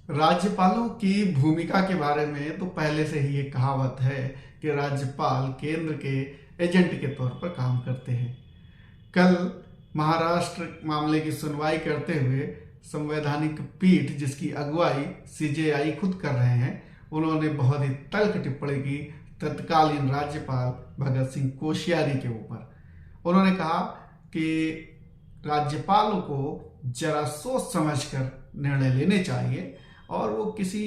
राज्यपालों की भूमिका के बारे में तो पहले से ही एक कहावत है कि राज्यपाल केंद्र के एजेंट के तौर पर काम करते हैं। कल महाराष्ट्र मामले की सुनवाई करते हुए संवैधानिक पीठ, जिसकी अगुवाई सीजेआई खुद कर रहे हैं, उन्होंने बहुत ही तल्ख टिप्पणी की तत्कालीन राज्यपाल भगत सिंह कोश्यारी के ऊपर। उन्होंने कहा कि राज्यपालों को जरा सोच समझकर निर्णय लेने चाहिए और वो किसी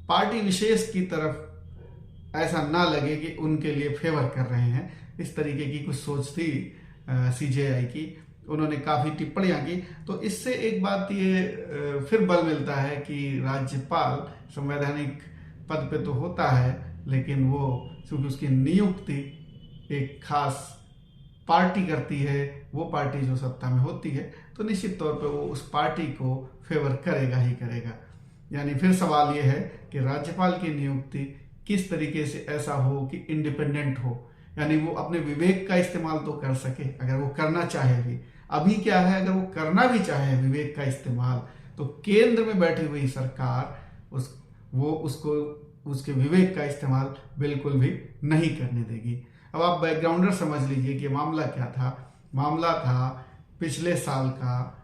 पार्टी विशेष की तरफ ऐसा ना लगे कि उनके लिए फेवर कर रहे हैं। इस तरीके की कुछ सोच थी सीजेआई की। उन्होंने काफ़ी टिप्पणियां की। तो इससे एक बात ये फिर बल मिलता है कि राज्यपाल संवैधानिक पद पे तो होता है, लेकिन वो क्योंकि उसकी नियुक्ति एक खास पार्टी करती है, वो पार्टी जो सत्ता में होती है, तो निश्चित तौर पे वो उस पार्टी को फेवर करेगा ही करेगा। यानी फिर सवाल ये है कि राज्यपाल की नियुक्ति किस तरीके से ऐसा हो कि इंडिपेंडेंट हो, यानी वो अपने विवेक का इस्तेमाल तो कर सके अगर वो करना चाहे भी। अभी क्या है, अगर वो करना भी चाहे विवेक का इस्तेमाल, तो केंद्र में बैठी हुई सरकार उसको उसके विवेक का इस्तेमाल बिल्कुल भी नहीं करने देगी। अब आप बैकग्राउंडर समझ लीजिए कि मामला क्या था। मामला था पिछले साल का,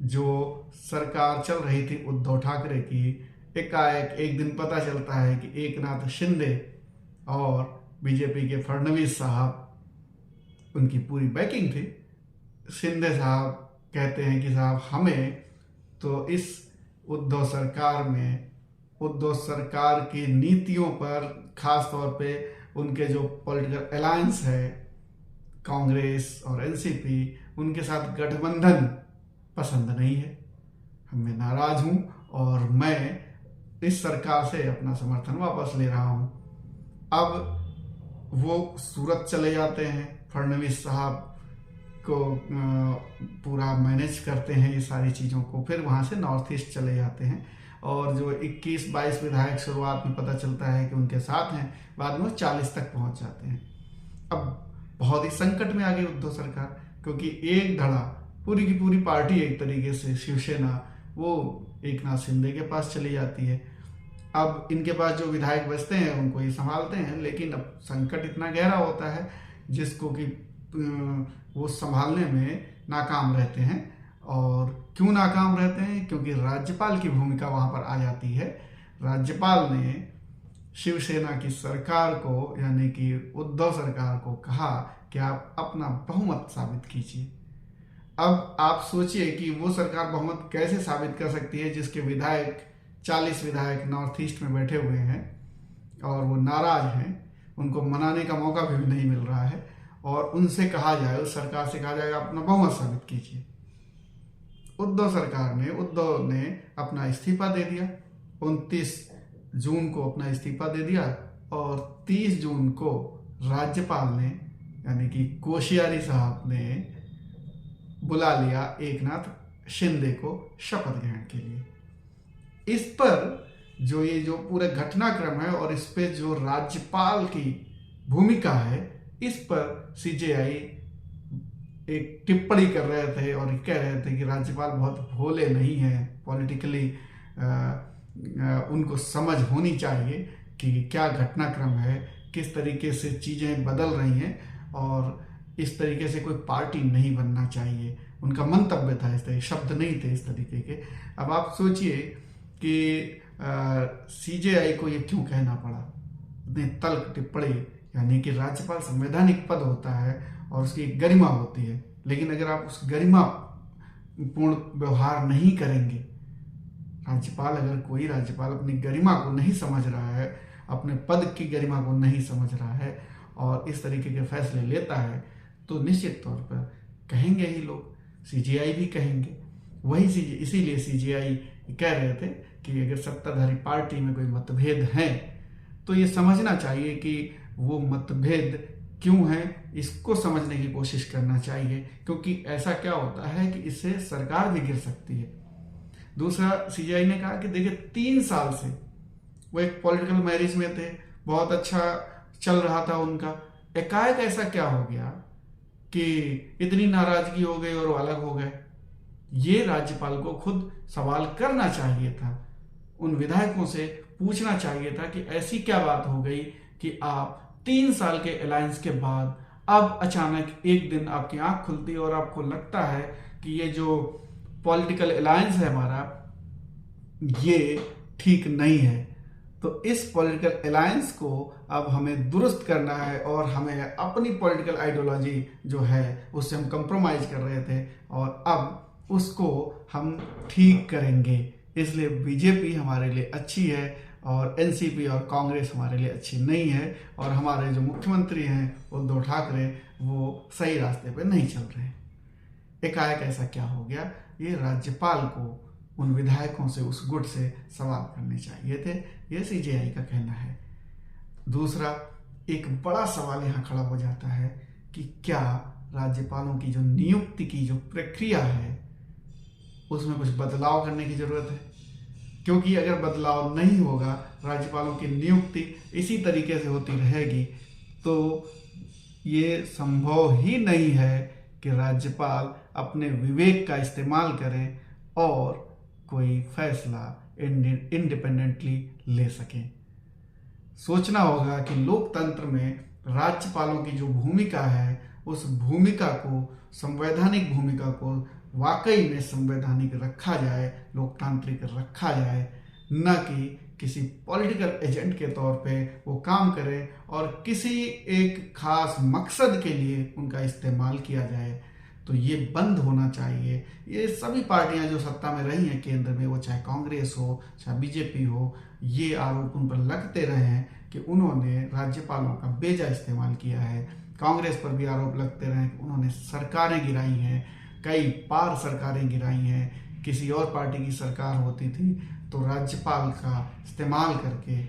जो सरकार चल रही थी उद्धव ठाकरे की। एकाएक एक दिन पता चलता है कि एकनाथ शिंदे और बीजेपी के फडणवीस साहब, उनकी पूरी बैकिंग थी। शिंदे साहब कहते हैं कि साहब हमें तो इस उद्धव सरकार की नीतियों पर, खास तौर पे उनके जो पॉलिटिकल अलायंस है कांग्रेस और एनसीपी, उनके साथ गठबंधन पसंद नहीं है। मैं नाराज हूं और मैं इस सरकार से अपना समर्थन वापस ले रहा हूं। अब वो सूरत चले जाते हैं, फडणवीस साहब को पूरा मैनेज करते हैं ये सारी चीज़ों को। फिर वहाँ से नॉर्थ ईस्ट चले जाते हैं और जो 21-22 विधायक शुरुआत में पता चलता है कि उनके साथ हैं, बाद में 40 तक पहुँच जाते हैं। अब बहुत ही संकट में आ गई उद्धव सरकार, क्योंकि एक धड़ा पूरी की पूरी पार्टी एक तरीके से शिवसेना वो एकनाथ शिंदे के पास चली जाती है। अब इनके पास जो विधायक बचते हैं उनको ये संभालते हैं, लेकिन अब संकट इतना गहरा होता है जिसको कि वो संभालने में नाकाम रहते हैं। और क्यों नाकाम रहते हैं? क्योंकि राज्यपाल की भूमिका वहां पर आ जाती है। राज्यपाल ने शिवसेना की सरकार को, यानी कि उद्धव सरकार को कहा कि आप अपना बहुमत साबित कीजिए। अब आप सोचिए कि वो सरकार बहुमत कैसे साबित कर सकती है जिसके 40 विधायक नॉर्थ ईस्ट में बैठे हुए हैं और वो नाराज हैं, उनको मनाने का मौका भी नहीं मिल रहा है, और उनसे कहा जाए, उस सरकार से कहा जाएगा अपना बहुमत साबित कीजिए। उद्धव ने अपना इस्तीफा दे दिया, 29 जून को अपना इस्तीफा दे दिया, और 30 जून को राज्यपाल ने, यानी कि कोश्यारी साहब ने बुला लिया एकनाथ शिंदे को शपथ ग्रहण के लिए। इस पर जो पूरा घटनाक्रम है और इस पे जो राज्यपाल की भूमिका है, इस पर सीजेआई एक टिप्पणी कर रहे थे और कह रहे थे कि राज्यपाल बहुत भोले नहीं हैं, पॉलिटिकली उनको समझ होनी चाहिए कि क्या घटनाक्रम है, किस तरीके से चीज़ें बदल रही हैं, और इस तरीके से कोई पार्टी नहीं बनना चाहिए। उनका मंतव्य था, इस तरह शब्द नहीं थे इस तरीके के। अब आप सोचिए कि सीजेआई को ये क्यों कहना पड़ा, इतने तल्ख टिप्पणी। यानी कि राज्यपाल संवैधानिक पद होता है और उसकी एक गरिमा होती है, लेकिन अगर आप उस गरिमा पूर्ण व्यवहार नहीं करेंगे, कोई राज्यपाल अपनी गरिमा को नहीं समझ रहा है, अपने पद की गरिमा को नहीं समझ रहा है और इस तरीके के फैसले लेता है, तो निश्चित तौर पर कहेंगे ही लोग, सीजेआई भी कहेंगे। इसीलिए सीजेआई कह रहे थे कि अगर सत्ताधारी पार्टी में कोई मतभेद है तो ये समझना चाहिए कि वो मतभेद क्यों है, इसको समझने की कोशिश करना चाहिए, क्योंकि ऐसा क्या होता है कि इससे सरकार भी गिर सकती है। दूसरा, सीजेआई ने कहा कि देखिए 3 साल से वो एक पॉलिटिकल मैरिज में थे, बहुत अच्छा चल रहा था उनका, एकाएक ऐसा क्या हो गया कि इतनी नाराजगी हो गई और वो अलग हो गए। ये राज्यपाल को खुद सवाल करना चाहिए था। उन विधायकों से पूछना चाहिए था कि ऐसी क्या बात हो गई कि आप 3 साल के अलायंस के बाद अब अचानक एक दिन आपकी आंख खुलती है और आपको लगता है कि ये जो पॉलिटिकल अलायंस है हमारा, ये ठीक नहीं है। तो इस पॉलिटिकल अलायंस को अब हमें दुरुस्त करना है और हमें अपनी पॉलिटिकल आइडियोलॉजी जो है उससे हम कंप्रोमाइज कर रहे थे और अब उसको हम ठीक करेंगे। इसलिए बीजेपी हमारे लिए अच्छी है और एनसीपी और कांग्रेस हमारे लिए अच्छी नहीं है। और हमारे जो मुख्यमंत्री हैं उद्धव ठाकरे, वो सही रास्ते पे नहीं चल रहे। एकाएक ऐसा क्या हो गया? ये राज्यपाल को उन विधायकों से, उस गुट से सवाल करने चाहिए थे, ये सीजेआई का कहना है। दूसरा, एक बड़ा सवाल यहाँ खड़ा हो जाता है कि क्या राज्यपालों की जो नियुक्ति की जो प्रक्रिया है उसमें कुछ बदलाव करने की जरूरत है? क्योंकि अगर बदलाव नहीं होगा, राज्यपालों की नियुक्ति इसी तरीके से होती रहेगी, तो ये संभव ही नहीं है कि राज्यपाल अपने विवेक का इस्तेमाल करें और कोई फैसला इंडिपेंडेंटली ले सकें। सोचना होगा कि लोकतंत्र में राज्यपालों की जो भूमिका है, उस भूमिका को, संवैधानिक भूमिका को वाकई में संवैधानिक रखा जाए, लोकतांत्रिक रखा जाए, न कि किसी पॉलिटिकल एजेंट के तौर पे वो काम करें और किसी एक खास मकसद के लिए उनका इस्तेमाल किया जाए। तो ये बंद होना चाहिए। ये सभी पार्टियां जो सत्ता में रही हैं केंद्र में, वो चाहे कांग्रेस हो चाहे बीजेपी हो, ये आरोप उन पर लगते रहे हैं कि उन्होंने राज्यपालों का बेजा इस्तेमाल किया है। कांग्रेस पर भी आरोप लगते रहे हैं कि उन्होंने सरकारें गिराई हैं, कई बार सरकारें गिराई हैं। किसी और पार्टी की सरकार होती थी तो राज्यपाल का इस्तेमाल करके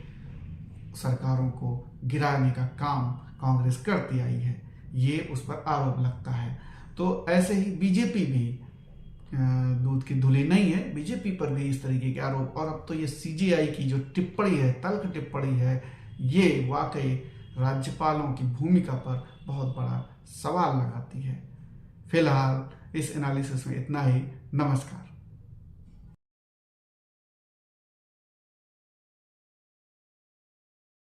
सरकारों को गिराने का काम कांग्रेस करती आई है, ये उस पर आरोप लगता है। तो ऐसे ही बीजेपी भी दूध की धुली नहीं है, बीजेपी पर भी इस तरीके के आरोप। और अब तो ये सीजेआई की जो टिप्पणी है, तल्ख टिप्पणी है, ये वाकई राज्यपालों की भूमिका पर बहुत बड़ा सवाल लगाती है। फिलहाल इस एनालिसिस में इतना ही। नमस्कार।